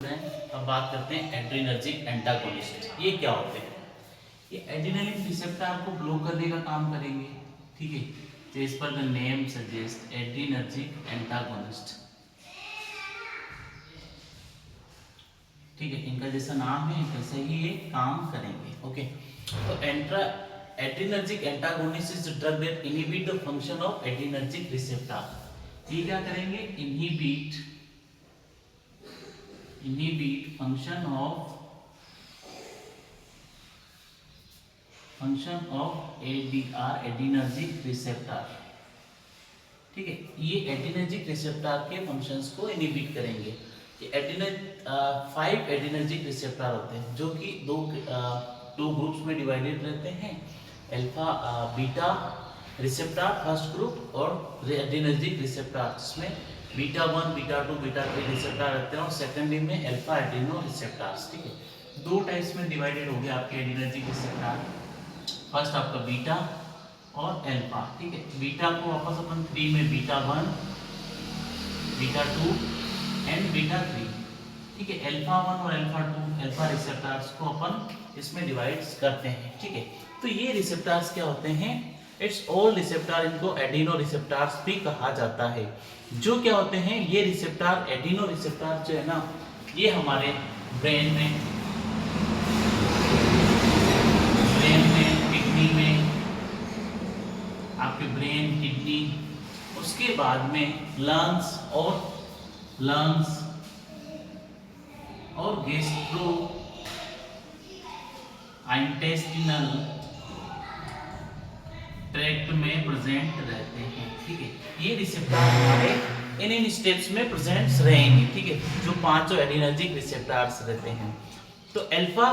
अब बात करते हैं एड्रीनर्जिक एंटागोनिस्ट। ये क्या होते हैं? ये एड्रेनालिन रिसेप्टर को ब्लॉक करने का काम करेंगे। ठीक है, तो इस पर the name suggest adrenergic antagonist. ठीक है, इनका जैसा नाम है वैसे ही ये काम करेंगे। ओके, तो adrenergic antagonist is the drug that inhibit the function of adrenergic receptor. ये क्या करेंगे? Inhibit function of ADR adrenergic receptor. ठीक है, ये एड्रीनर्जिक रिसेप्टर के फंक्शंस को इनहिबिट करेंगे। फाइव एड्रीनर्जिक रिसेप्टर होते हैं जो कि दो ग्रुप्स में डिवाइडेड रहते हैं। Alpha beta receptor first group और एड्रीनर्जिक रिसेप्टर जिसमें बीटा 1 बीटा 2 बीटा 3 रिसेप्टर रहते हैं और सेकेंडरी में अल्फा एड्रीनो रिसेप्टर्स। ठीक है, दो टाइप्स में डिवाइडेड हो गया आपके एड्रीनर्जिक रिसेप्टर। फर्स्ट आपका बीटा और अल्फा। ठीक है, बीटा को वापस अपन 3 में बीटा 1 बीटा 2 एंड बीटा 3। ठीक है, अल्फा 1 और अल्फा 2 अल्फा रिसेप्टर्स को अपन इसमें डिवाइड करते हैं। ठीक है, तो ये रिसेप्टर्स क्या होते हैं? इट्स ऑल रिसेप्टर, इनको एडिनो रिसेप्टर्स भी कहा जाता है। जो क्या होते हैं ये रिसेप्टर, एडिनो रिसेप्टर जो है ना, ये हमारे ब्रेन में किडनी में, आपके ब्रेन किडनी, उसके बाद में लंग्स और गैस्ट्रो इंटेस्टिनल ट्रैक्ट में प्रेजेंट रहते हैं। ठीक है, ये रिसेप्टर हमारे इन स्टेप्स में प्रेजेंट रहेंगे। ठीक है, जो पांचों एड्रीनर्जिक रिसेप्टर्स रहते हैं। तो अल्फा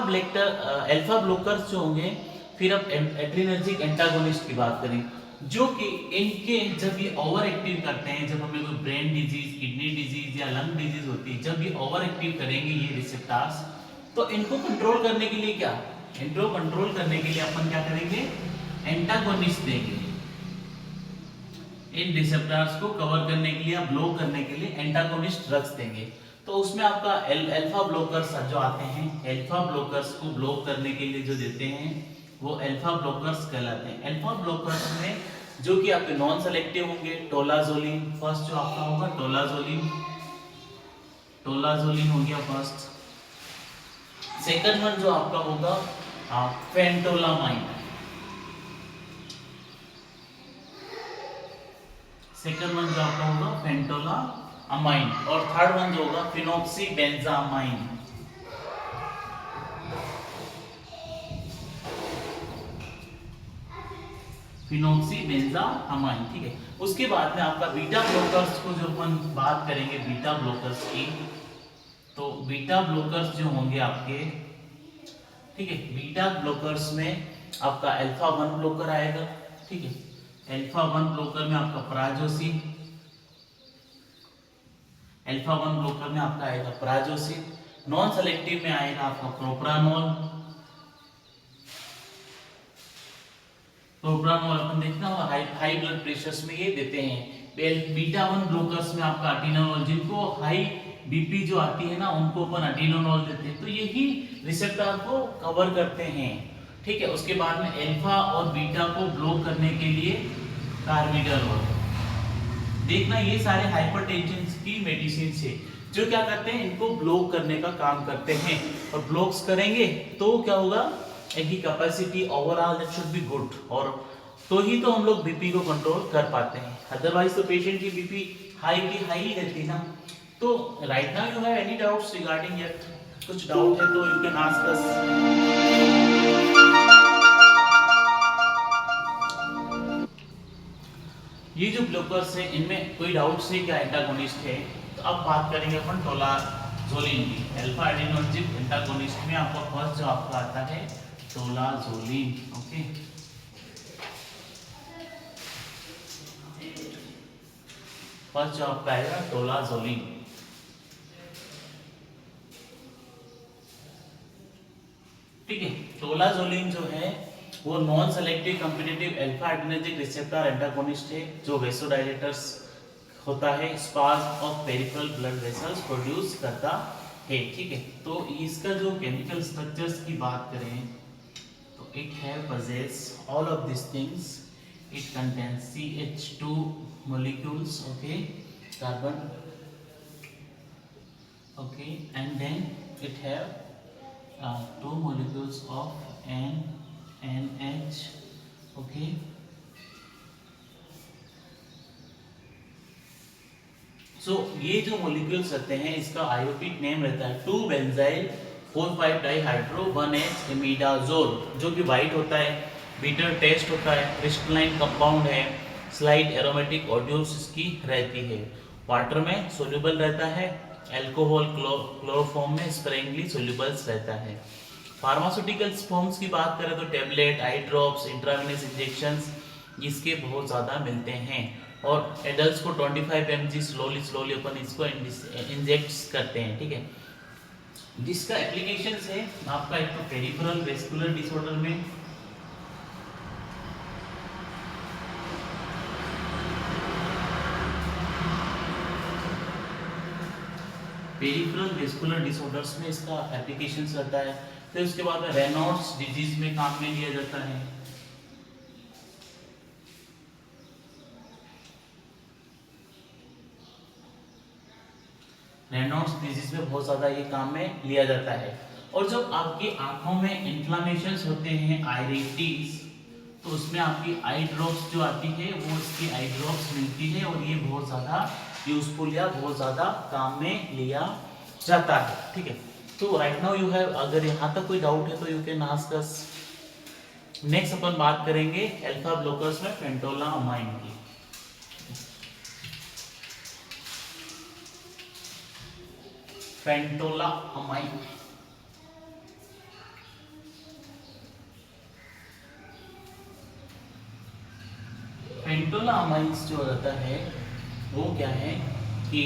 ब्लॉकर्स जो होंगे, फिर अब एड्रीनर्जिक एंटागोनिस्ट की बात करें, जो कि इनके जब ये ओवर एक्टिव करते हैं, जब हमें कोई ब्रेन डिजीज, किडनी डिजीज या लंग डिजीज होती है, जब ये ओवर एक्टिव करेंगे ये रिसेप्टर्स, तो इनको कंट्रोल करने के लिए क्या, इनको कंट्रोल करने के लिए अपन क्या करेंगे? एंटागोनिस्ट देंगे। इन रिसेप्टर्स को कवर करने के लिए या ब्लॉक करने के लिए एंटागोनिस्ट ड्रग्स देंगे। तो उसमें आपका अल्फा ब्लॉकर्स जो आते हैं, अल्फा ब्लॉकर्स को ब्लॉक करने के लिए जो देते हैं वो अल्फा ब्लॉकर्स कहलाते हैं। अल्फा ब्लॉकर्स में जो कि आपके नॉन सेलेक्टिव होंगे, टोलाजोलिन फर्स्ट जो आपका होगा, टोलाजोलिन हो गया फर्स्ट। सेकंड वन जो आपका होगा फेंटोलामाइन, सेकंड वन जो आपका होगा फेंटोलामाइन, और थर्ड वन जो होगा फिनोक्सीबेंजामाइन। फिनोक्सीबेंजामाइन। ठीक है, उसके बाद में आपका बीटा ब्लॉकर्स को जो अपन बात करेंगे बीटा ब्लॉकर्स की, तो बीटा ब्लॉकर्स जो होंगे आपके, ठीक है, बीटा ब्लॉकर्स में आपका अल्फा 1 ब्लॉकर आएगा। ठीक है, अल्फा 1 ब्लॉकर में आपका प्राजोसिन, अल्फा 1 ब्लॉकर में आपका आएगा प्राजोसिन। नॉन सेलेक्टिव में आएगा आपका प्रोप्रानोल अपन देखना होगा हाई ब्लड प्रेशर्स में ये देते हैं। बीटा 1 ब्लॉकर्स में आपका अटीनोल, जिनको हाई बीपी जो आती है ना उनको अपन अटीनोल देते हैं। तो यही रिसेप्टर को कवर करते हैं। ठीक है, उसके बाद में अल्फा और बीटा को ब्लॉक करने के लिए कार्बिडोल। देखना ये सारे हाइपरटेंशन की मेडिसिन से जो क्या करते हैं, इनको ब्लॉक करने का काम करते हैं। और ब्लॉक्स करेंगे तो क्या होगा, इनकी capacity overall that should be good, और तो ही तो हम लोग बीपी को कंट्रोल कर पाते हैं। अदरवाइज तो पेशेंट की बीपी हाई की हाई ही रहती ना। तो right now you have any doubts regarding it? कुछ डाउट है तो यू कैन आस्क अस। ये जो ब्लॉकर्स है इनमें कोई डाउट्स है क्या एंटागोनिस्ट है? तो अब बात करेंगे अपन टोलाजोलिन की। अल्फा एड्रीनर्जिक एंटागोनिस्ट में आपका फर्स्ट जो आपका आता है टोलाजोलिन। ओके, फर्स्ट जो आपका आएगा टोलाजोलिन। ठीक है, टोलाजोलिन जो है वो non selective competitive alpha adrenergic receptor antagonist है, जो वेसोडायलेटर्स होता है, spasm of peripheral blood vessels produce करता है, ठीक है। तो इसका जो केमिकल स्ट्रक्चर्स की बात करें तो it have possess all of these things. It contains CH2 molecules, okay, carbon, okay, and then it have two molecules of NH, okay. सो ये जो मॉलिक्यूल्स रहते हैं इसका आयोपिक नेम रहता है 2 बेंजाइल 4,5 डाइहाइड्रो 1H इमिडाजोल, जो कि वाइट होता है, बीटर टेस्ट होता है, क्रिस्टलाइन कंपाउंड है, स्लाइट एरोमेटिक ऑड्यूल्स इसकी रहती है, वाटर में सोल्यूबल रहता है, अल्कोहल क्लोरोफॉर्म में स्प्रेंगली सोल्यूबल्स रहता है। फार्मास्यूटिकल्स फॉर्म्स की बात करें तो tablet, eye drops, intravenous injections इसके बहुत ज़्यादा मिलते हैं, और एडल्ट्स को 25 mg स्लोली अपन इसको इंजेक्ट करते हैं, ठीक है। जिसका एप्लीकेशंस है आपका एक तो पेरिफेरल वेस्कुलर डिसऑर्डर में, पेरिफेरल वेस्कुलर डिसऑर्डर्स में इसका एप्लीकेशंस रहता है। फिर उसके बाद में रेनॉल्ड्स डिजीज में काम में लिया जाता है, रेनॉल्ड्स डिजीज में बहुत ज़्यादा ये काम में लिया जाता है। और जब आपकी आंखों में इन्फ्लामेशंस होते हैं, आइरिटीज, तो उसमें आपकी आई ड्रॉप्स जो आती है वो इसकी आई ड्रॉप्स मिलती है, और ये बहुत ज़्यादा यूजफुल या बहुत ज़्यादा काम में लिया जाता है, ठीक है। तो राइट नाउ यू हैव, अगर यहाँ तक कोई डाउट है तो you can ask us. Next अपन बात करेंगे अल्फा ब्लॉकर्स में फेंटोलामाइन की। फेंटोलामाइन, फेंटोलामाइन्स जो रहता है वो क्या है कि